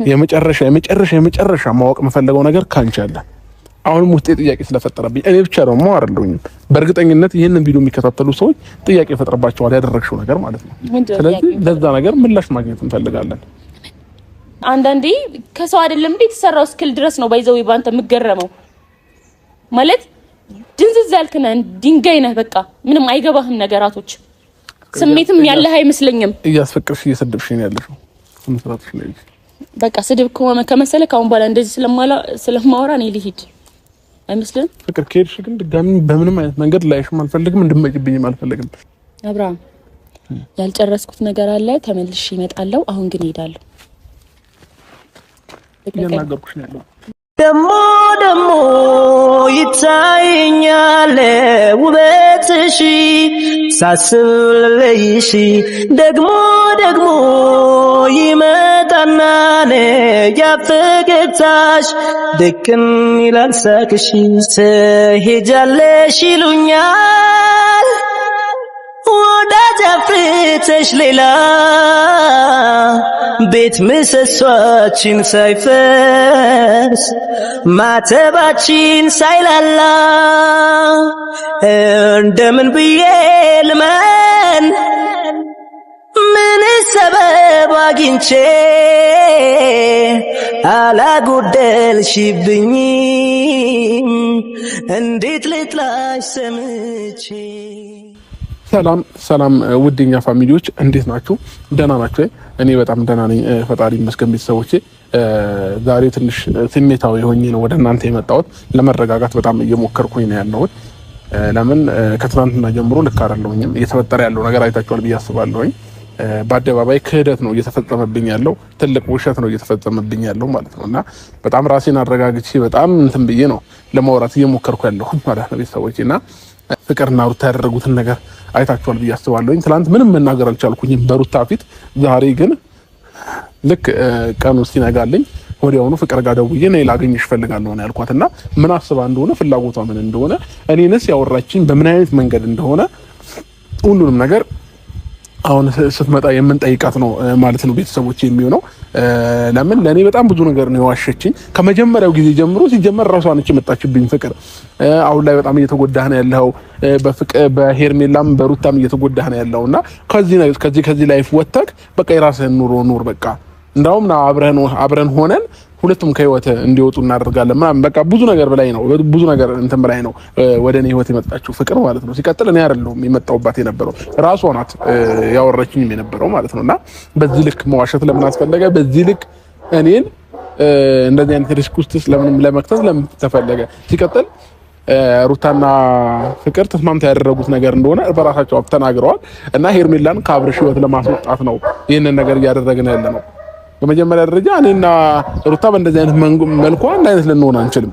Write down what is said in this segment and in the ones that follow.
የመጨረሻ ማወቅ መፈለገው ነገር ካንቺ አለ። አሁንም ውስጤ ጥያቄ ስለፈጠረብኝ እኔ ብቻ ደግሞ አይደለሁኝ በእርግጠኝነት ይሄንን ቪዲዮ የሚከታተሉ ሰዎች ጥያቄ ፈጥረባቸዋል ያደረግሽው ነገር ማለት ነው። ስለዚህ ለዛ ነገር ምላሽ ማግኘት እንፈልጋለን። አንዳንዴ ከሰው አይደለም እንዴ ተሰራው ስኪል ድረስ ነው ባይዘው ይባንተ ምገረመው ማለት ድንዝዝ ያልከና ድንጋይ ነህ። በቃ ምንም አይገባህም ነገራቶች ስሜትም ያለህ አይመስለኝም። እያስፈቅርሽ እየሰደብሽኝ ያለሽው ስንትራትሽ ላይ በቃ ስድብ ከመሰለ ካሁን በኋላ እንደዚህ ስለማወራ ነው ልሂድ አይመስልም። ፍቅር ከሄድሽ ግን ድጋሚ በምንም አይነት መንገድ ላይሽም አልፈልግም እንድመጭብኝም አልፈልግም። አብርሃም ያልጨረስኩት ነገር አለ ተመልሼ እመጣለሁ። አሁን ግን እሄዳለሁ። እየናገርኩሽ ነው ያለው። ደሞ ይታየኛል ውበትሽ ሳስብ ለይሽ ደግሞ ይመጣና ያፈገግታሽ ድቅን ይላል ሳቅሽ ትሄጃለሽ ይሉኛል ወዳጅ አፍርተሽ ሌላ ቤት ምሰሷችን ሳይፈርስ ማተባችን ሳይላላ እንደምን ብዬ ልመን ምን ሰበብ አግኝቼ አላጎደልሽብኝም እንዴት ልጥላሽ ሰምቼ። ሰላም ውድኛ ፋሚሊዎች እንዴት ናችሁ? ደህና ናችሁ? እኔ በጣም ደህና ነኝ፣ ፈጣሪ ይመስገን። ቤተሰቦቼ ዛሬ ትንሽ ስሜታዊ ሆኜ ነው ወደ እናንተ የመጣሁት። ለመረጋጋት በጣም እየሞከርኩኝ ነው ያለሁት። ለምን ከትናንትና ጀምሮ ልክ አይደለሁኝም። እየተፈጠረ ያለው ነገር አይታችኋል ብዬ አስባለሁኝ። በአደባባይ ክህደት ነው እየተፈጸመብኝ ያለው፣ ትልቅ ውሸት ነው እየተፈጸመብኝ ያለው ማለት ነውና በጣም ራሴን አረጋግቼ በጣም እንትን ብዬ ነው ለማውራት እየሞከርኩ ያለሁት ማለት ነው ቤተሰቦቼና ፍቅርና ሩታ ያደረጉትን ነገር አይታችኋል ብዬ አስባለሁኝ። ትናንት ምንም መናገር አልቻልኩኝም በሩታ ፊት። ዛሬ ግን ልክ ቀኑ ሲነጋልኝ ወዲያውኑ ፍቅር ጋር ደውዬ ነይ ላገኝሽ እፈልጋለሁ ነው ያልኳትና ምን አስባ እንደሆነ ፍላጎቷ ምን እንደሆነ እኔንስ ያወራችኝ በምን አይነት መንገድ እንደሆነ ሁሉንም ነገር አሁን ስትመጣ የምንጠይቃት ነው ማለት ነው ቤተሰቦች የሚሆነው። ለምን ለኔ በጣም ብዙ ነገር ነው የዋሸችኝ ከመጀመሪያው ጊዜ ጀምሮ። ሲጀመር ራሷ ነች የመጣችብኝ ፍቅር። አሁን ላይ በጣም እየተጎዳህ ነው ያለው በሄርሜላም በሩታም እየተጎዳህ ነው ያለውና ከዚህ ላይፍ ወጣክ በቃ የራስህን ኑሮ ኑር በቃ እንዳውም አብረን ሆነን ሁለቱም ከህይወት እንዲወጡ እናደርጋለን ምናምን በቃ ብዙ ነገር በላይ ነው ብዙ ነገር እንትን በላይ ነው ወደ እኔ ህይወት የመጣችው ፍቅር ማለት ነው። ሲቀጥል እኔ አይደለሁም የመጣሁባት የነበረው ራሷ ናት ያወራችኝ የነበረው ማለት ነውና በዚህ ልክ መዋሸት ለምን አስፈለገ? በዚህ ልክ እኔን እንደዚህ አይነት ሪስክ ውስጥ ለመክተት ለምን ተፈለገ? ሲቀጥል ሩታና ፍቅር ተስማምተው ያደረጉት ነገር እንደሆነ በራሳቸው አፍ ተናግረዋል እና ሄርሜላን ከአብርሽ ህይወት ለማስወጣት ነው ይሄንን ነገር እያደረግን ያለ ነው። በመጀመሪያ ደረጃ እኔና ሩታ በእንደዚህ አይነት መልኩ አንድ አይነት ልንሆን አንችልም።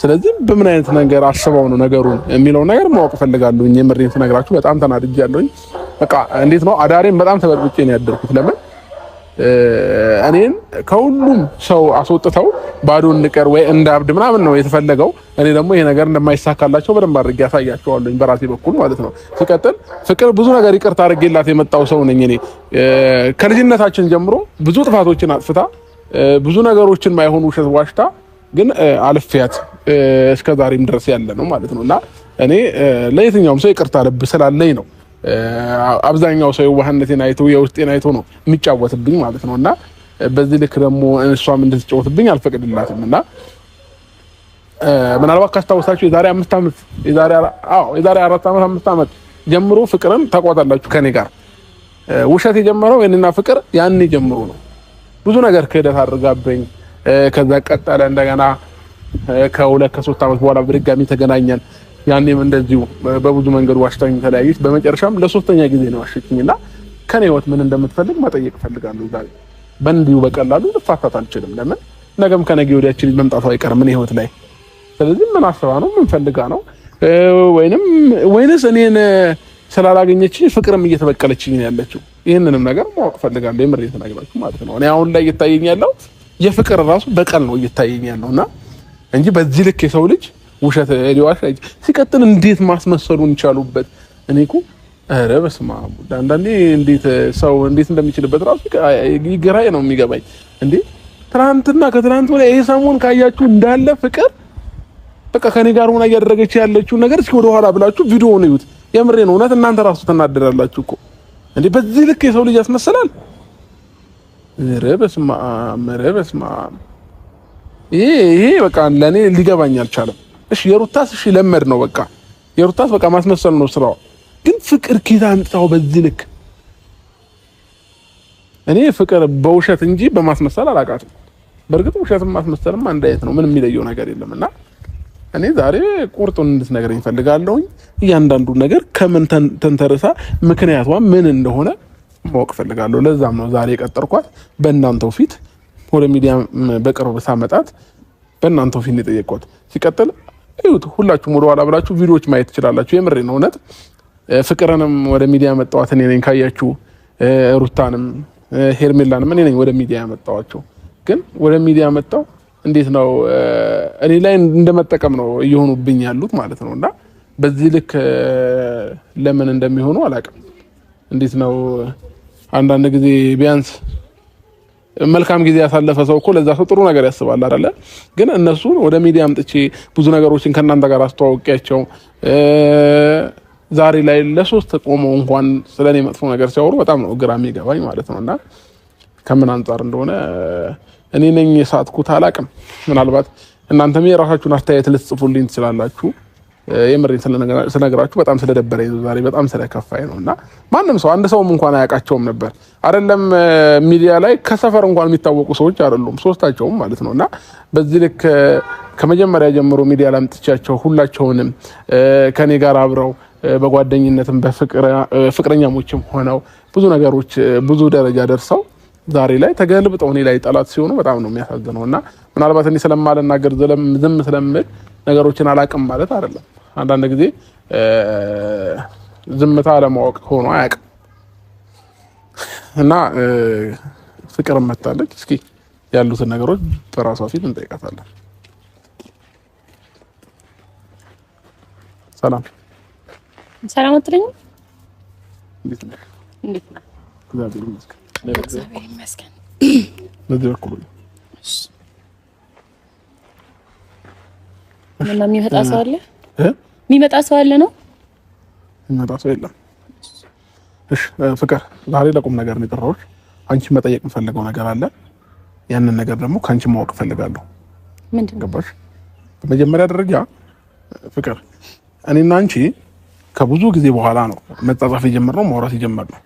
ስለዚህ በምን አይነት ነገር አስበው ነው ነገሩን የሚለው ነገር ማወቅ ፈልጋለሁ። የምሬን ስነግራችሁ በጣም ተናድጃለሁኝ። በቃ እንዴት ነው አዳሬን በጣም ተበጥብጬ ነው ያደርኩት። ለምን እኔን ከሁሉም ሰው አስወጥተው ባዶ እንቀር ወይ እንዳብድ ምናምን ነው የተፈለገው። እኔ ደግሞ ይሄ ነገር እንደማይሳካላቸው በደንብ አድርጌ ያሳያቸዋለሁ በራሴ በኩል ማለት ነው። ሲቀጥል ፍቅር ብዙ ነገር ይቅርታ አድርጌላት የመጣው ሰው ነኝ እኔ። ከልጅነታችን ጀምሮ ብዙ ጥፋቶችን አጥፍታ ብዙ ነገሮችን ማይሆኑ ውሸት ዋሽታ ግን አልፊያት እስከዛሬም ድረስ ያለ ነው ማለት ነውና እኔ ለየትኛውም ሰው ይቅርታ ልብ ስላለኝ ነው አብዛኛው ሰው የዋህነቴን አይቶ የውስጤን አይቶ ነው የሚጫወትብኝ ማለት ነውና በዚህ ልክ ደግሞ እሷም እንድትጫወትብኝ አልፈቅድላትም። እና ምናልባት ካስታወሳችሁ የዛሬ 5 ዓመት የዛሬ 4 ዓመት 5 ዓመት ጀምሮ ፍቅርን ታቋታላችሁ ከኔ ጋር ውሸት የጀመረው የኔና ፍቅር ያኔ ጀምሮ ነው። ብዙ ነገር ክህደት አድርጋብኝ ከዛ ቀጠለ እንደገና ከ2-3 ዓመት በኋላ በድጋሚ ተገናኘን። ያኔም እንደዚሁ በብዙ መንገድ ዋሽታኝ ተለያየች። በመጨረሻም ለሶስተኛ ጊዜ ነው ዋሽችኝና ከኔ ህይወት ምን እንደምትፈልግ መጠየቅ ፈልጋለሁ። ዛሬ በእንዲሁ በቀላሉ ልፋታት አልችልም። ለምን ነገም ከነገ ወዲያችን መምጣቱ አይቀርም ምን ህይወት ላይ። ስለዚህ ምን አስባ ነው ምን ፈልጋ ነው ወይንስ እኔን ስላላገኘችኝ ፍቅርም እየተበቀለችኝ ነው ያለችው? ይሄንንም ነገር ማወቅ ፈልጋለሁ የምሬት ተናግራችሁ ማለት ነው። እኔ አሁን ላይ እየታየኝ ያለው የፍቅር ራሱ በቀል ነው እየታየኝ ያለውና እንጂ በዚህ ልክ የሰው ልጅ ውሸት ሊዋሽ ሲቀጥል እንዴት ማስመሰሉን ይቻሉበት? እኔ እኮ ኧረ በስመ አብ አንዳንዴ እንዴት ሰው እንዴት እንደሚችልበት ራሱ ይገራይ ነው የሚገባኝ። እንዴ ትናንትና ከትናንት ወዲያ ይሄ ሰሞን ካያችሁ እንዳለ ፍቅር በቃ ከኔ ጋር ሆና እያደረገች ያለችው ነገር እስኪ ወደ ኋላ ብላችሁ ቪዲዮውን እዩት። የምሬ ነው። እውነት እናንተ ራሱ ተናደዳላችሁ እኮ እንዴ በዚህ ልክ የሰው ልጅ ያስመስላል። ረበስማ ይሄ በቃ ለኔ ሊገባኝ አልቻለም። እሺ የሩታስ እሺ ለመድ ነው በቃ የሩታስ በቃ ማስመሰል ነው ስራው። ግን ፍቅር ኪታ አንጣው በዚህ ልክ እኔ ፍቅር በውሸት እንጂ በማስመሰል አላውቃትም። በእርግጥ ውሸትም ማስመሰልም አንድ አይነት ነው። ምንም የሚለየው ነገር የለምና እኔ ዛሬ ቁርጡን እንድትነግረኝ ፈልጋለሁ። እያንዳንዱ ነገር ከምን ተንተርሳ ምክንያቷ ምን እንደሆነ ማወቅ ፈልጋለሁ። ለዛም ነው ዛሬ የቀጠርኳት በእናንተው ፊት ወደ ሚዲያ በቅርብ ሳመጣት በእናንተው ፊት ነው የጠየቅኳት። ሲቀጥል እዩት፣ ሁላችሁም ወደ ኋላ ብላችሁ ቪዲዮዎች ማየት ትችላላችሁ። የምሬ ነው። እውነት ፍቅርንም ወደ ሚዲያ መጣዋት እኔ ነኝ ካያችሁ፣ ሩታንም ሄርሜላንም እኔ ነኝ ወደ ሚዲያ ያመጣዋቸው። ግን ወደ ሚዲያ መጣው እንዴት ነው እኔ ላይ እንደመጠቀም ነው እየሆኑብኝ ያሉት ማለት ነውና በዚህ ልክ ለምን እንደሚሆኑ አላውቅም። እንዴት ነው አንዳንድ ጊዜ ቢያንስ መልካም ጊዜ ያሳለፈ ሰው እኮ ለዛ ሰው ጥሩ ነገር ያስባል አይደለ? ግን እነሱ ወደ ሚዲያ አምጥቼ ብዙ ነገሮችን ከእናንተ ጋር አስተዋውቂያቸው ዛሬ ላይ ለሶስት ቆመው እንኳን ስለኔ መጥፎ ነገር ሲያወሩ በጣም ነው ግራ የሚገባኝ ማለት ነውና ከምን አንፃር እንደሆነ እኔ ነኝ የሳትኩት አላውቅም። ምናልባት እናንተም የራሳችሁን አስተያየት ልትጽፉልኝ ትችላላችሁ። የምሬን ስለነገራችሁ በጣም ስለደበረኝ ዛሬ በጣም ስለከፋኝ ነውና ማንም ሰው አንድ ሰውም እንኳን አያውቃቸውም ነበር አይደለም ሚዲያ ላይ ከሰፈር እንኳን የሚታወቁ ሰዎች አይደሉም ሶስታቸውም ማለት ነውና በዚህ ልክ ከመጀመሪያ ጀምሮ ሚዲያ ላይ አምጥቻቸው ሁላቸውንም ከኔ ጋር አብረው በጓደኝነትም በፍቅረኛሞችም ሆነው ብዙ ነገሮች ብዙ ደረጃ ደርሰው ዛሬ ላይ ተገልብጠው እኔ ላይ ጠላት ሲሆኑ በጣም ነው የሚያሳዝነውና ምናልባት እኔ ስለማልናገር ዝም ስለምል ነገሮችን አላቅም ማለት አይደለም። አንዳንድ ጊዜ ዝምታ ለማወቅ ሆኖ አያውቅም እና ፍቅር መታለች። እስኪ ያሉትን ነገሮች በራሷ ፊት እንጠይቃታለን። ሰላም አትለኝ? እንዴት ነህ? እግዚአብሔር ይመስገን። በዚህ በኩል ምንም የሚመጣ ሰው አለ? የሚመጣ ሰው አለ ነው? የሚመጣ ሰው የለም። እሺ ፍቅር፣ ዛሬ ለቁም ነገር ነው የጠራሁሽ። አንቺ መጠየቅ የምፈልገው ነገር አለ። ያንን ነገር ደግሞ ከአንቺ ማወቅ እፈልጋለሁ። ምንድን ነው? ገባሽ? በመጀመሪያ ደረጃ ፍቅር፣ እኔና አንቺ ከብዙ ጊዜ በኋላ ነው መጻጻፍ የጀመርነው፣ ማውራት የጀመርነው።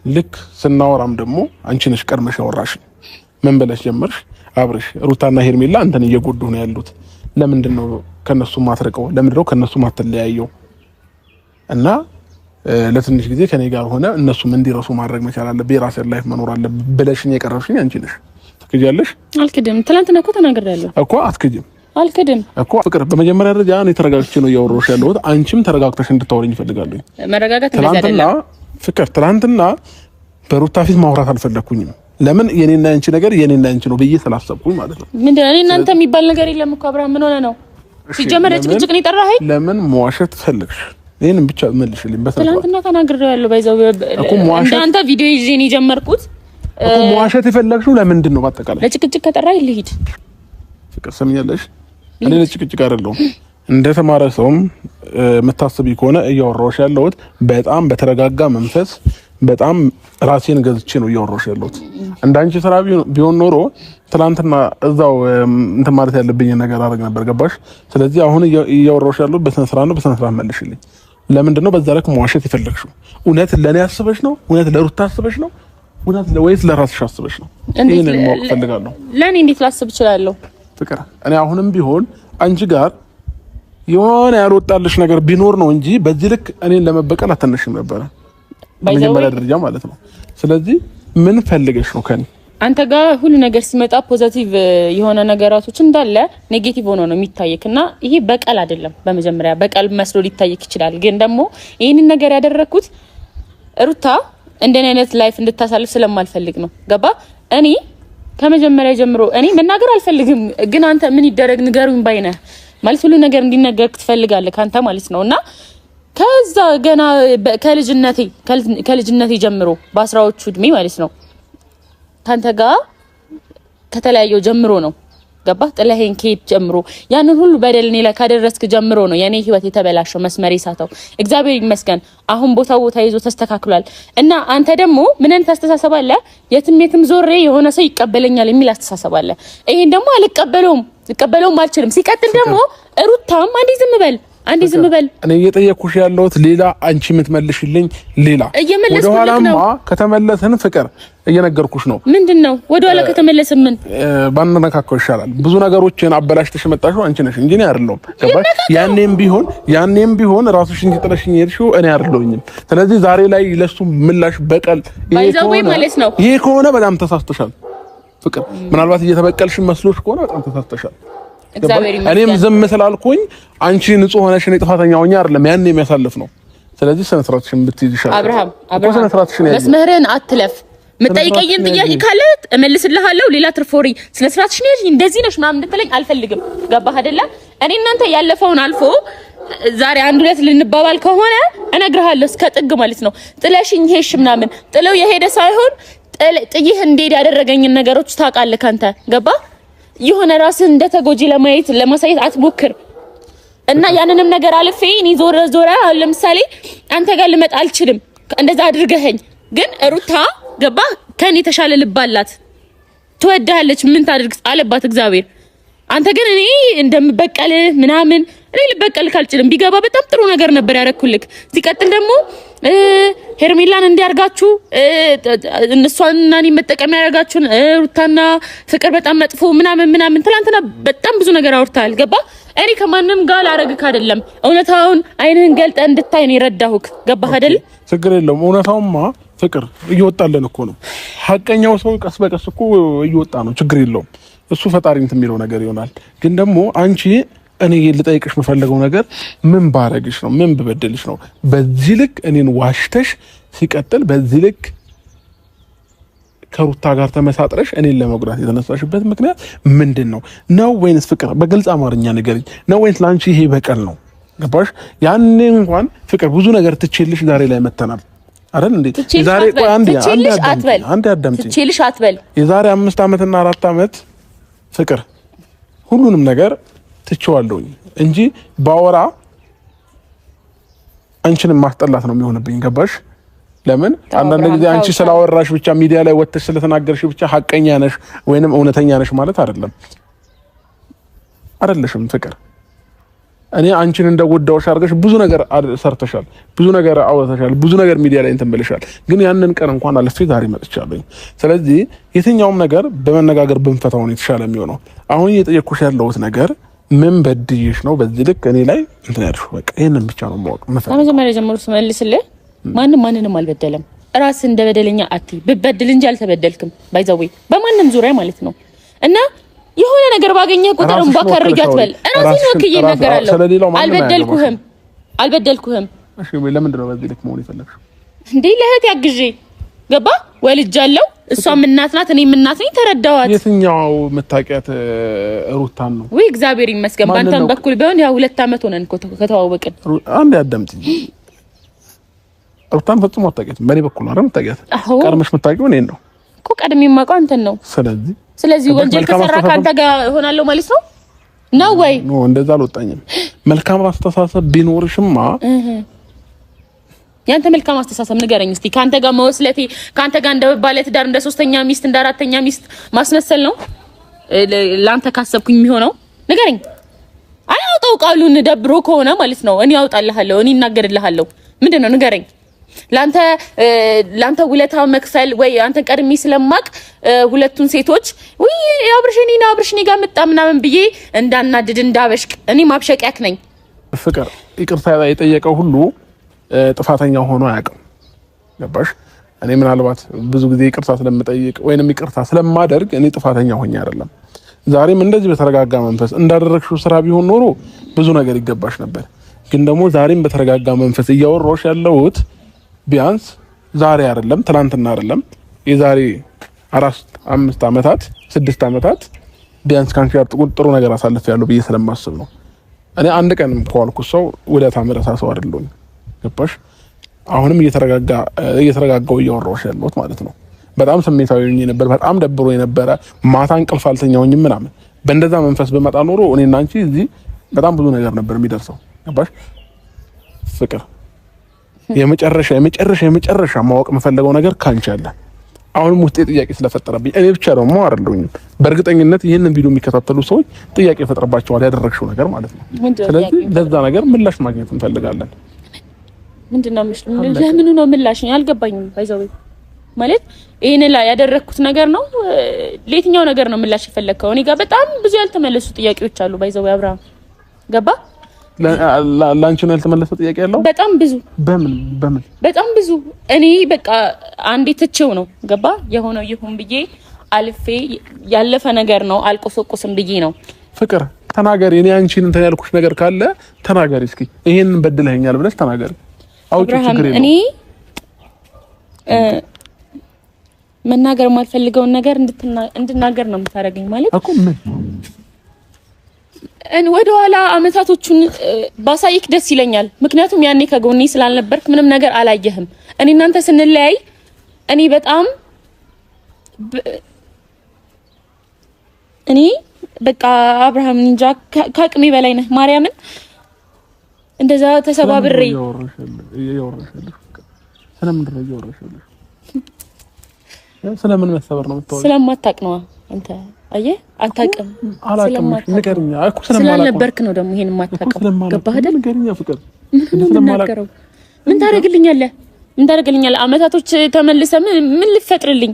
ልክ ስናወራም ደግሞ አንቺ ነሽ ቀድመሽ ያወራሽ። ምን ብለሽ ጀመርሽ? አብርሽ ሩታና ሄርሜላ አንተን እየጎዱ ነው ያሉት፣ ለምንድን ነው ከነሱ ማትርቀው? ለምንድን ነው ከነሱ ማትለያየው? እና ለትንሽ ጊዜ ከኔ ጋር ሆነ እነሱም እንዲረሱ ማድረግ መቻል አለብህ፣ የራስህ ላይፍ መኖር አለብህ ብለሽኝ የቀረብሽኝ አንቺ ነሽ። ትክጃለሽ? አልክድም። ትናንትና እኮ ተናግሬያለሁ እኮ። አትክጂም አልክድም እኮ ፍቅር። በመጀመሪያ ደረጃ እኔ ተረጋግቼ ነው እያወራሁሽ ያለሁት። አንቺም ተረጋግተሽ እንድታወሪኝ እፈልጋለሁ። መረጋጋት እንደዛ አይደለም ፍቅር። ትናንትና በሩታ ፊት ማውራት አልፈለኩኝም። ለምን? የኔና አንቺ ነገር የኔና አንቺ ነው ብዬ ስላሰብኩኝ ማለት ነው። ምንድን ነው? እኔ እናንተ የሚባል ነገር የለም እኮ አብርሃም። ምን ሆነ ነው ሲጀመር ጭቅጭቅ ነው የጠራኸኝ? ለምን መዋሸት ፈለግሽ? ይሄንን ብቻ መልሽልኝ። ትናንትና ተናግሬያለሁ። ባይዘው እንዳንተ ቪዲዮ ይዤ ነው የጀመርኩት እኮ። መዋሸት የፈለግሽው ለምንድን ነው? ባጠቃላይ ለጭቅጭቅ ከጠራኸኝ ልሂድ። ፍቅር ሰምኛለሽ? እኔ ለጭቅጭቅ አይደለሁም። እንደተማረ ሰውም የምታስቢ ከሆነ እያወራሁሽ ያለሁት በጣም በተረጋጋ መንፈስ በጣም ራሴን ገዝቼ ነው እያወራሁሽ ያለሁት። እንዳንቺ ስራ ቢሆን ኖሮ ትናንትና እዛው እንትን ማለት ያለብኝ ነገር አደረግ ነበር። ገባሽ? ስለዚህ አሁን እያወራሁሽ ያለሁት በስነ ስርዓት ነው። በስነ ስርዓት መልሽልኝ። ለምንድን ነው በዛ ልክ መዋሸት የፈለግሽው? እውነት ለኔ አስበሽ ነው? እውነት ለሩታ አስበሽ ነው? እውነት ወይስ ለራስሽ አስበሽ ነው? ይሄንን ማወቅ ፈልጋለሁ። ለኔ እንዴት ላስብ እችላለሁ? ፍቅር፣ እኔ አሁንም ቢሆን አንቺ ጋር የሆነ ያልወጣልሽ ነገር ቢኖር ነው እንጂ በዚህ ልክ እኔን ለመበቀል አትነሽም ነበረ፣ በመጀመሪያ ደረጃ ማለት ነው። ስለዚህ ምን ፈልገሽ ነው ከኔ? አንተ ጋር ሁሉ ነገር ሲመጣ ፖዚቲቭ የሆነ ነገራቶች እንዳለ ኔጌቲቭ ሆኖ ነው የሚታየክና ይሄ በቀል አይደለም። በመጀመሪያ በቀል መስሎ ሊታየክ ይችላል፣ ግን ደግሞ ይሄንን ነገር ያደረኩት ሩታ እንደኔ አይነት ላይፍ እንድታሳልፍ ስለማልፈልግ ነው። ገባ? እኔ ከመጀመሪያ ጀምሮ እኔ መናገር አልፈልግም፣ ግን አንተ ምን ይደረግ ንገሩኝ ባይነህ ማለት ሁሉ ነገር እንዲነገርክ ትፈልጋለህ ካንተ ማለት ነውና ከዛ ገና ከልጅነቴ ጀምሮ በአስራዎቹ እድሜ ማለት ነው ካንተ ጋር ከተለያየው ጀምሮ ነው ገባህ? ጥለኸኝ ከሄድ ጀምሮ ያንን ሁሉ በደል እኔ ላይ ካደረስክ ጀምሮ ነው የኔ ህይወት የተበላሸው መስመር ይሳተው። እግዚአብሔር ይመስገን አሁን ቦታው ይዞ ተስተካክሏል። እና አንተ ደግሞ ምን አይነት አስተሳሰብ አለ? የትም ዞሬ የሆነ ሰው ይቀበለኛል የሚል አስተሳሰብ አለ። ይሄን ደግሞ ልቀበለውም አልችልም። ሲቀጥል ደግሞ ሩታም አንዴ ዝም በል እኔ እየጠየኩሽ ያለሁት ሌላ፣ አንቺ የምትመልሽልኝ ሌላ። ወደ ኋላማ ከተመለስን ፍቅር እየነገርኩሽ ነው። ምንድነው ወደ ኋላ ከተመለስን ምን ባንነካከው ይሻላል። ብዙ ነገሮችን አበላሽተሽ መጣሽው አንቺ ነሽ እንጂ እኔ አይደለሁም። ገባሽ? ያኔም ቢሆን ራስሽ እንጂ ጥለሽኝ ሄድሽው እኔ አይደለሁኝም። ስለዚህ ዛሬ ላይ ለሱ ምላሽ በቀል ይሄ ከሆነ በጣም ተሳስተሻል ፍቅር። ምናልባት እየተበቀልሽ መስሎሽ ከሆነ በጣም ተሳስተሻል። እኔም ዝም ስላልኩኝ አንቺ ንጹህ ሆነሽ እኔ ጥፋተኛ ሆኜ አይደለም ያን የሚያሳልፍ ነው። ስለዚህ ስነ ስርዓትሽን ብትይዝ ይሻላል። አብርሃም መስመርህን አትለፍ። መጠይቀኝን ጥያቄ ካለ እመልስልሃለሁ። ሌላ ትርፎሪ ስነ ስርዓትሽን ያዥ። እንደዚህ ነሽ ምናምን እንድትለኝ አልፈልግም። ገባህ አይደለ? እኔ እናንተ ያለፈውን አልፎ ዛሬ አንድ ሁለት ልንባባል ከሆነ እነግርሃለሁ እስከ ጥግ ማለት ነው። ጥለሽኝ ሄሽ ምናምን ጥለው የሄደ ሳይሆን ጥይህ እንዴት ያደረገኝን ነገሮች ታውቃለህ ካንተ ገባህ? የሆነ ራስን እንደተጎጂ ለማሳየት አትሞክር። እና ያንንም ነገር አልፌ እኔ ዞራ ለምሳሌ አንተ ጋር ልመጣ አልችልም። እንደዛ አድርገኸኝ ግን ሩታ ገባ ከኔ ተሻለ ልብ አላት፣ ትወድሃለች። ምን ታድርግ አለባት እግዚአብሔር። አንተ ግን እኔ እንደምበቀል ምናምን እኔ ልበቀልክ አልችልም። ቢገባ በጣም ጥሩ ነገር ነበር ያረኩልክ። ሲቀጥል ደግሞ ሄርሜላን እንዲያርጋችሁ እነሷና እኔ መጠቀም ያረጋችሁን ሩታና ፍቅር በጣም መጥፎ ምናምን ትላንትና በጣም ብዙ ነገር አውርታል። ገባ እኔ ከማንም ጋር አረግክ አይደለም። እውነታውን አይንህን ገልጠ እንድታይ ነው የረዳሁክ። ገባህ አይደል? ችግር የለውም። እውነታውማ ፍቅር እየወጣለን እኮ ነው። ሐቀኛው ሰው ቀስ በቀስ እኮ እየወጣ ነው። ችግር የለውም። እሱ ፈጣሪ እንትን የሚለው ነገር ይሆናል። ግን ደግሞ አንቺ እኔ ልጠይቅሽ የምፈልገው ነገር ምን ባረግሽ ነው? ምን በበደልሽ ነው? በዚህ ልክ እኔን ዋሽተሽ ሲቀጥል በዚህ ልክ ከሩታ ጋር ተመሳጥረሽ እኔን ለመጉዳት የተነሳሽበት ምክንያት ምንድን ነው? ነው ወይንስ ፍቅር? በግልጽ አማርኛ ንገሪኝ። ነው ወይንስ ላንቺ ይሄ በቀል ነው? ገባሽ? ያኔ እንኳን ፍቅር ብዙ ነገር ትችልሽ ዛሬ ላይ መተናል አይደል እንዴ? ዛሬ ቆይ አንዴ አዳምጪ። ትችልሽ አትበል። የዛሬ 5 ዓመትና 4 ዓመት ፍቅር ሁሉንም ነገር ትችዋለሁኝ እንጂ ባወራ አንቺን ማስጠላት ነው የሚሆንብኝ። ገባሽ? ለምን አንዳንድ ጊዜ አንቺ ስላወራሽ ብቻ ሚዲያ ላይ ወጥተሽ ስለተናገርሽ ብቻ ሐቀኛ ነሽ ወይንም እውነተኛ ነሽ ማለት አይደለሽም ፍቅር። እኔ አንቺን እንደጎዳውሽ አድርገሽ ብዙ ነገር ሰርተሻል፣ ብዙ ነገር አወጣሻል፣ ብዙ ነገር ሚዲያ ላይ እንትን ብለሻል። ግን ያንን ቀን እንኳን አልፌ ዛሬ መጥቻለሁ። ስለዚህ የትኛውም ነገር በመነጋገር ብንፈታው ነው የተሻለ የሚሆነው። አሁን እየጠየኩሽ ያለሁት ነገር ምን በድዬሽ ነው በዚህ ልክ እኔ ላይ እንትን ያልሽው? በቃ ይሄንን ብቻ ነው ማወቅ መፈለግ። ከመጀመሪያ ጀምሮ ስመልስልህ ማንንም አልበደለም። ራስ እንደ በደለኛ አትይ። ብበድል እንጂ አልተበደልክም። ባይዘዌ በማንም ዙሪያ ማለት ነው። እና የሆነ ነገር ባገኘህ ቁጥር ባከርጋት በል ራስን ወክዬ እነገራለሁ። አልበደልኩህም። እሺ ወይ ለምንድን ነው በዚህ ልክ መሆን የፈለግሽው እንዴ? ለእህት ያግዤ ገባ ወልጃለሁ። እሷም እናት ናት፣ እኔም እናት ነኝ። ተረዳዋት። የትኛው መታቂያት ሩታን ነው ወይ? እግዚአብሔር ይመስገን ባንተም በኩል ቢሆን ያው 2 ዓመት ሆነን እኮ ከተዋወቅን። አንዴ አዳምጪኝ። ሩታን ፈጽሞ አታውቂያትም። በእኔ በኩል ነው የምታውቂያት። ቀድመሽ የምታውቂው እኔን ነው እኮ። ቀድሜ የማውቀው አንተን ነው። ስለዚህ ወንጀል ከሰራ ካንተ ጋር እሆናለሁ ማለት ነው ወይ? ነው እንደዛ አልወጣኝም። መልካም አስተሳሰብ ቢኖርሽማ ያንተ መልካም አስተሳሰብ ንገረኝ እስቲ። ካንተ ጋር መወስለቴ ካንተ ጋር እንደ ባለ ትዳር እንደ 3ኛ ሚስት እንደ 4ኛ ሚስት ማስመሰል ነው ላንተ ካሰብኩኝ የሚሆነው? ንገረኝ። አያውጣው ቃሉን ደብሮ ከሆነ ማለት ነው እኔ አውጣልሃለሁ፣ እኔ እናገርልሃለሁ። ምንድነው ንገረኝ። ላንተ ውለታ መክፈል ወይ አንተ ቀድሜ ስለማቅ ሁለቱን ሴቶች ወይ አብርሽኔ ጋር መጣ ምናምን ብዬ እንዳናድድ እንዳበሽቅ እኔ ማብሸቂያክ ነኝ። ፍቅር ይቅርታ የጠየቀው ሁሉ ጥፋተኛ ሆኖ አያውቅም። ገባሽ? እኔ ምናልባት ብዙ ጊዜ ይቅርታ ስለምጠይቅ ወይንም ይቅርታ ስለማደርግ እኔ ጥፋተኛ ሆኜ አይደለም። ዛሬም እንደዚህ በተረጋጋ መንፈስ እንዳደረግሽው ስራ ቢሆን ኖሮ ብዙ ነገር ይገባሽ ነበር። ግን ደግሞ ዛሬም በተረጋጋ መንፈስ እያወራሁሽ ያለሁት ቢያንስ ዛሬ አይደለም ትናንትና አይደለም የዛሬ 4 5 ዓመታት 6 ዓመታት ቢያንስ ካንቺ ጋር ጥሩ ነገር አሳልፌያለሁ ብዬ ስለማስብ ነው። እኔ አንድ ቀን እንኳን ሰው ወደ ታምረሳ ሰው አይደለም። ገባሽ? አሁንም እየተረጋጋው እያወራሁሽ ያለሁት ማለት ነው። በጣም ስሜታዊ ሆኜ ነበር። በጣም ደብሮኝ ነበር። ማታ እንቅልፍ አልተኛሁኝም ምናምን። በእንደዛ መንፈስ በመጣ ኖሮ እኔና አንቺ እዚህ በጣም ብዙ ነገር ነበር የሚደርሰው። ገባሽ? ፍቅር የመጨረሻ ማወቅ የምፈልገው ነገር ካንቺ አለ። አሁንም ውስጤ ጥያቄ ስለፈጠረብኝ እኔ ብቻ ደግሞ አይደለሁም፣ በእርግጠኝነት ይህንን ቪዲዮ የሚከታተሉ ሰዎች ጥያቄ ፈጥረባቸዋል ያደረግሽው ነገር ማለት ነው። ስለዚህ ለዛ ነገር ምላሽ ማግኘት እንፈልጋለን። ምንድነው ለምኑ ነው ምላሽ? አልገባኝም። ባይዘው ማለት ይሄን ላይ ያደረኩት ነገር ነው። ለየትኛው ነገር ነው ምላሽ የፈለከው? እኔ ጋር በጣም ብዙ ያልተመለሱ ጥያቄዎች አሉ። ባይዘው አብርሃም ገባ? ላንቺ ነው ያልተመለሰ ጥያቄ ያለው? በጣም ብዙ። በምን በጣም ብዙ። እኔ በቃ አንዴ ትቼው ነው ገባ? የሆነው ይሁን ብዬ አልፌ ያለፈ ነገር ነው አልቆሰቆስም ብዬ ነው። ፍቅር ተናገሪ። እኔ አንቺን እንትን ያልኩሽ ነገር ካለ ተናገሪ። እስኪ ይሄንን በድለኸኛል ብለሽ ተናገሪ። አውጪ ችግር የለውም። እኔ መናገር የማልፈልገውን ነገር እንድናገር ነው የምታደርገኝ ማለት እኮ ምን ወደ ኋላ አመታቶቹን ባሳይክ ደስ ይለኛል። ምክንያቱም ያኔ ከጎኔ ስላልነበርክ ምንም ነገር አላየህም። እኔ እናንተ ስንለያይ እኔ በጣም እኔ በቃ አብርሃም እንጃ ከአቅሜ በላይ ነህ። ማርያምን እንደዛ ተሰባብሬ ስለምን መሰበር ነው የምትወራው? ስለማታውቅ ነው አንተ። አየህ አታውቅም። አላውቅም። ንገሪኛ እኮ ስለነበርክ ነው ደግሞ ይሄን የማታውቀው። ገባህ አይደል? ንገሪኛ ፍቅር። ምን ታደርግልኛለህ? አመታቶች ተመልሰ ምን ልፈጥርልኝ?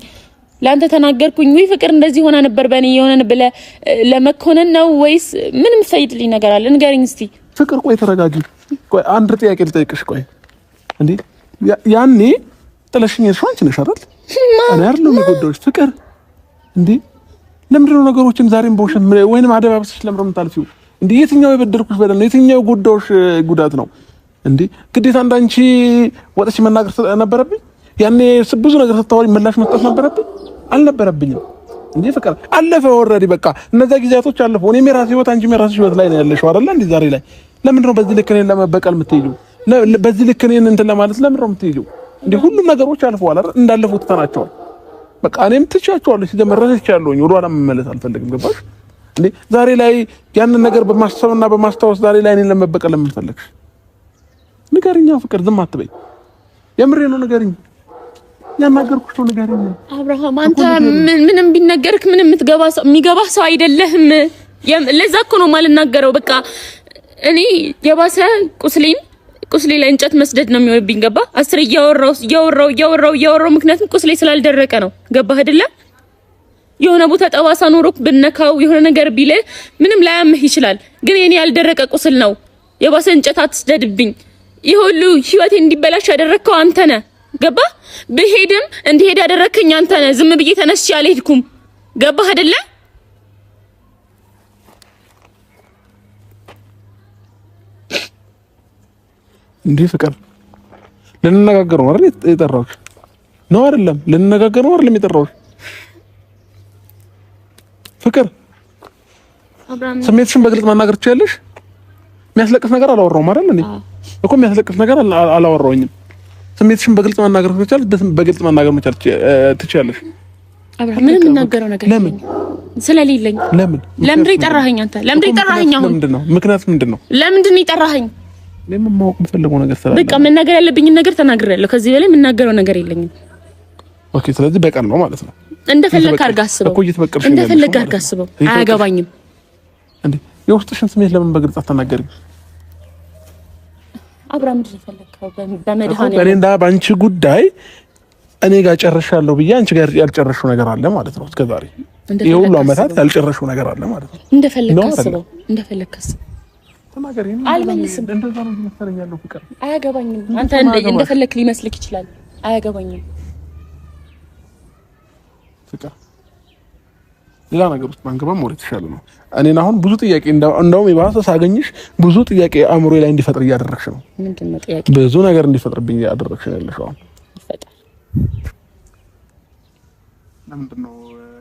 ለአንተ ተናገርኩኝ ወይ ፍቅር እንደዚህ ሆና ነበር በእኔ የሆነን ብለህ ለመኮነን ነው ወይስ ምን የምትፈይድልኝ ነገር አለ? ንገሪኝ እስቲ ፍቅር። ቆይ ተረጋጊ። ቆይ አንድ ጥያቄ ልጠይቅሽ። ቆይ እንዴ ያኔ ጥለሽኝ እርሻው አንቺ ነሽ አይደል? እኔ አይደለም የጎዳሁሽ ፍቅር። እንዴ ለምንድን ነው ነገሮችን ዛሬም በውሸት ወይንም አደባባስሽ ለምን የምታልፊው? እንዴ የትኛው የበደልኩሽ በደል ነው? የትኛው የጎዳሁሽ ጉዳት ነው? እንዴ ግዴታ እንዳንቺ ወጥቼ መናገር ነበረብኝ? ያኔ ብዙ ነገር ስታወሪ ምላሽ መስጠት ነበረብኝ? አልነበረብኝም። እንዴ ፍቅር አለፈ። ኦልሬዲ በቃ እነዛ ጊዜያቶች አለፉ። እኔም የራሴ ህይወት አንቺም የራስሽ ህይወት ላይ ነው ያለሽው አይደል? እንዴ ዛሬ ላይ ለምንድን ነው በዚህ ልክ እኔን ለመበቀል የምትሄጂው? በዚህ ልክ እኔን እንትን ለማለት ለምንድን ነው የምትሄጂው? እንዴ ሁሉም ነገሮች አልፈዋል አይደል? እንዳለፉት ተናቸዋል። በቃ እኔም ትቻቸዋለሁ። ሲጀመረሽ ይቻለኝ ወደ ኋላ መመለስ አልፈልግም። ገባሽ? እንዴ ዛሬ ላይ ያንን ነገር በማሰብና በማስታወስ ዛሬ ላይ እኔን ለመበቀል ለምን ፈለግሽ? ንገሪኛ ፍቅር። ዝም አትበይ። የምሬ ነው። ንገሪኝ። ያናገርኩሽ ነው። ንገሪኝ አብርሃም። አንተ ምንም ቢነገርክ ምንም የሚገባ ሰው አይደለህም። ለዛ እኮ ነው የማልናገረው። በቃ እኔ የባሰ ቁስሌ ላይ እንጨት መስደድ ነው የሚሆንብኝ። ገባ? አስር እያወራው ምክንያቱም ቁስሌ ስላልደረቀ ነው። ገባህ አይደለ? የሆነ ቦታ ጠባሳ ኖሮክ ብነካው የሆነ ነገር ቢለ ምንም ላያምህ ይችላል። ግን የኔ ያልደረቀ ቁስል ነው። የባሰ እንጨት አትስደድብኝ። ይሄ ሁሉ ህይወቴ እንዲበላሽ ያደረከው አንተ ነህ። ገባ? ብሄድም እንዲሄድ ያደረከኝ አንተ ነህ። ዝም ብዬ ተነስቼ አልሄድኩም። ገባህ አይደለ? እንዴ ፍቅር ልንነጋገር ነው አይደል የጠራሁሽ? ነው አይደለም? ልንነጋገር ነው አይደል የጠራሁሽ? ፍቅር ስሜትሽን በግልጽ መናገር ትችያለሽ። የሚያስለቅስ ነገር አላወራሁም አይደል? እኔ እኮ የሚያስለቅስ ነገር አላወራሁኝም። ስሜትሽን በግልጽ መናገር ትችያለሽ። በግልጽ መናገር ትችያለሽ። አብርሃም ምንም የምናገረው ነገር ለምን ስለሌለኝ። ለምንድን የጠራኸኝ አንተ? ለምንድን የጠራኸኝ? አሁን ምክንያት ምንድን ነው? ለምንድን የጠራኸኝ? ለምን ማወቅ የምፈልገው ነገር ስላለ በቃ መናገር ያለብኝን ነገር ተናግሬያለሁ። ከዚህ በላይ የምናገረው ነገር የለኝም። ኦኬ። ስለዚህ በቀን ነው ማለት ነው። እንደፈለክ አድርገህ አስበው። እንደፈለክ አድርገህ አስበው። አያገባኝም። እንዴ የውስጥሽን ስሜት ለምን በግልጽ አትናገሪም? አብርሃም ምንድን ነው የፈለከው? በመድኃኒዓለም እኔ እንዳ ባንቺ ጉዳይ እኔ ጋር ጨርሻለሁ ብዬ አንቺ ጋር ያልጨረሽው ነገር አለ ማለት ነው። እስከዛሬ ይሄ ሁሉ አመታት ያልጨረሽው ነገር አለ ማለት ነው። እንደፈለክ አስበው። እንደፈለክ አስበው። ተናገሪ። አልመልስም። እንደዛ ነው መሰለኝ ያለው ፍቅር። አያገባኝም። አንተ እንደፈለክ ሊመስልክ ይችላል። አያገባኝም ፍቅር። ሌላ ነገር ውስጥ ማንገባም ወሬ ተሻለ ነው። እኔን አሁን ብዙ ጥያቄ እንደውም የባሰ ሳገኝሽ ብዙ ጥያቄ አእምሮዬ ላይ እንዲፈጥር እያደረግሽ ነው። ምንድነው ጥያቄ? ብዙ ነገር እንዲፈጥርብኝ እያደረግሽ ነው ያለሽው አሁን። ይፈጣል። ለምንድን ነው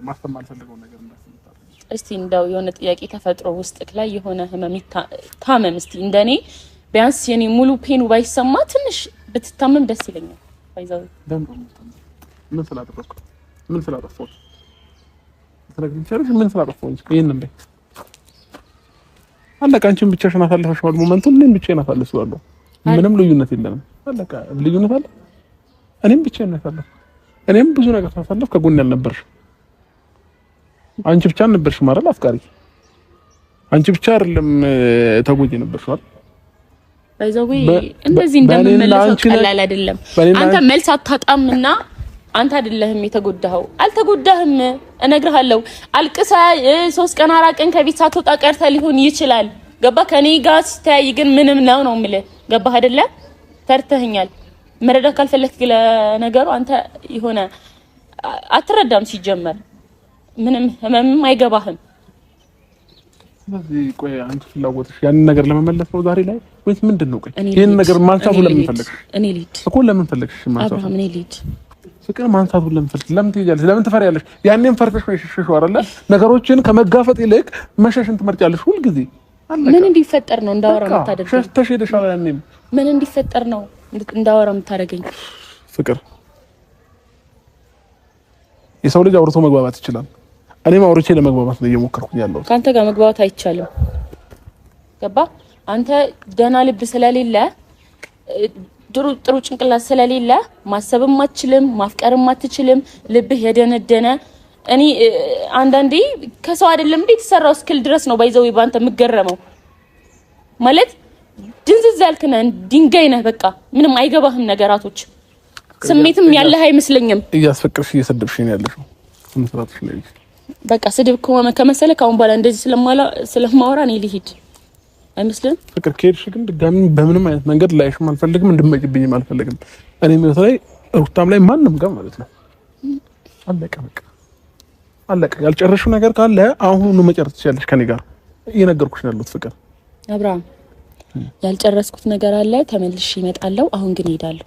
ማስተማር ፈልገው ነገር እንዳትመጣ? እስቲ እንደው የሆነ ጥያቄ ተፈጥሮ ውስጥክ ላይ የሆነ ህመም ታመም። እስቲ እንደኔ ቢያንስ የኔ ሙሉ ፔኑ ባይሰማ ትንሽ ብትታመም ደስ ይለኛል። ባይዛው ምን ስላደረኩ ምን ስላጠፋሁ ምን ስላጠፋሁ ይሄንን በይ አለቃ አንቺን ብቻሽን አሳልፈሽዋል ሞመንቱን እኔም ብቻዬን አሳልፈዋለሁ ምንም ልዩነት የለንም አለቃ ልዩነት አለ እኔም ብቻዬን አሳልፈ እኔም ብዙ ነገር ሳሳልፍ ከጎን ያልነበርሽ አንቺ ብቻ ነበርሽ ማለት አፍቃሪ አንቺ ብቻ አይደለም ተጎጂ ነበርሽ ማለት ባይዘው እንደዚህ እንደምመለሰው ቀላል አይደለም አንተ መልስ አታጣምና አንተ አይደለህም የተጎዳኸው አልተጎዳህም እነግርሃለሁ አልቅሳ 3 ቀን 4 ቀን ከቤት ሳትወጣ ቀርታ ሊሆን ይችላል ገባ ከኔ ጋር ስተያይ ግን ምንም ነው የምልህ ገባህ አይደለ ተርተህኛል መረዳ ካልፈለክ ለነገሩ አንተ ይሆነ አትረዳም ሲጀመር ምንም ህመምም አይገባህም ስለዚህ ቆይ አንቺ ፍላጎትሽ ያን ነገር ለመመለስ ነው ዛሬ ላይ ወይስ ምንድነው ቆይ ይሄን ነገር ማንሳቱ ለምን ፈለግሽ እኔ ልሂድ እኮ ለምን ፈለግሽ ማንሳቱ አብርሃም እኔ ልሂድ ፍቅር ማንሳቱ ለምን ፈለግሽ ለምን ትይያለሽ ለምን ትፈሪያለሽ ያኔም ፈርተሽ ነው የሸሸሽው አይደለ ነገሮችን ከመጋፈጥ ይልቅ መሸሽን ትመርጫለሽ ሁሉ ጊዜ ምን እንዲፈጠር ነው እንዳወራ የምታደርገኝ ሸሽተሽ ሄደሻል ያኔም ምን እንዲፈጠር ነው እንዳወራ የምታደርገኝ ፍቅር የሰው ልጅ አውርቶ መግባባት ይችላል እኔም አውርቼ ለመግባባት ነው እየሞከርኩኝ ያለው ካንተ ጋር መግባባት አይቻልም ገባ አንተ ደህና ልብ ስለሌለ ጥሩ ጭንቅላት ስለሌለ ማሰብም አትችልም ማፍቀርም አትችልም ልብህ የደነደነ እኔ አንዳንዴ ከሰው አይደለም እንዴ ተሰራው እስክል ድረስ ነው ባይዘው ባንተ ምገረመው ማለት ድንዝዝ ያልከነ ድንጋይ ነህ በቃ ምንም አይገባህም ነገራቶች ስሜትም ያለህ አይመስለኝም እያስፈቅርሽ እየሰደብሽ ነው ያለሽው ስንትራትሽ ነው በቃ ስድብ ከመሰለህ ካሁን በኋላ እንደዚህ ስለማወራ እኔ ልሂድ አይመስልም ፍቅር ከሄድሽ ግን ድጋሚ በምንም አይነት መንገድ ላይሽም አልፈልግም እንድመጭብኝም አልፈልግም እኔም በተለይ ሩታም ላይ ማንም ጋር ማለት ነው አለቀ በቃ አለቀ ያልጨረሽው ነገር ካለ አሁን መጨረስ ትችያለሽ ከኔ ጋር እየነገርኩሽ ነው ያለሁት ፍቅር አብርሃም ያልጨረስኩት ነገር አለ ተመልሼ እመጣለሁ አሁን ግን እሄዳለሁ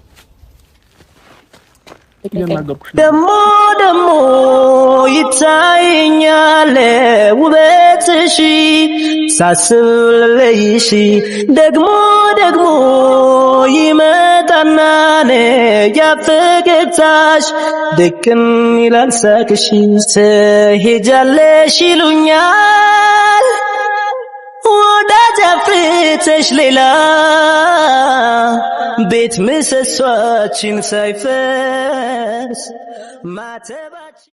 ደሞ ይታየኛል ውበትሽ ሳስብ ለይሽ ደግሞ ይመጣና ያፈገግታሽ ድቅን ይላል ሳቅሽ ትሄጃለሽ ይሉኛል ወዳጅ አፍርተሽ ሌላ ቤት ምሰሷችን ሳይፈርስ ማተባችን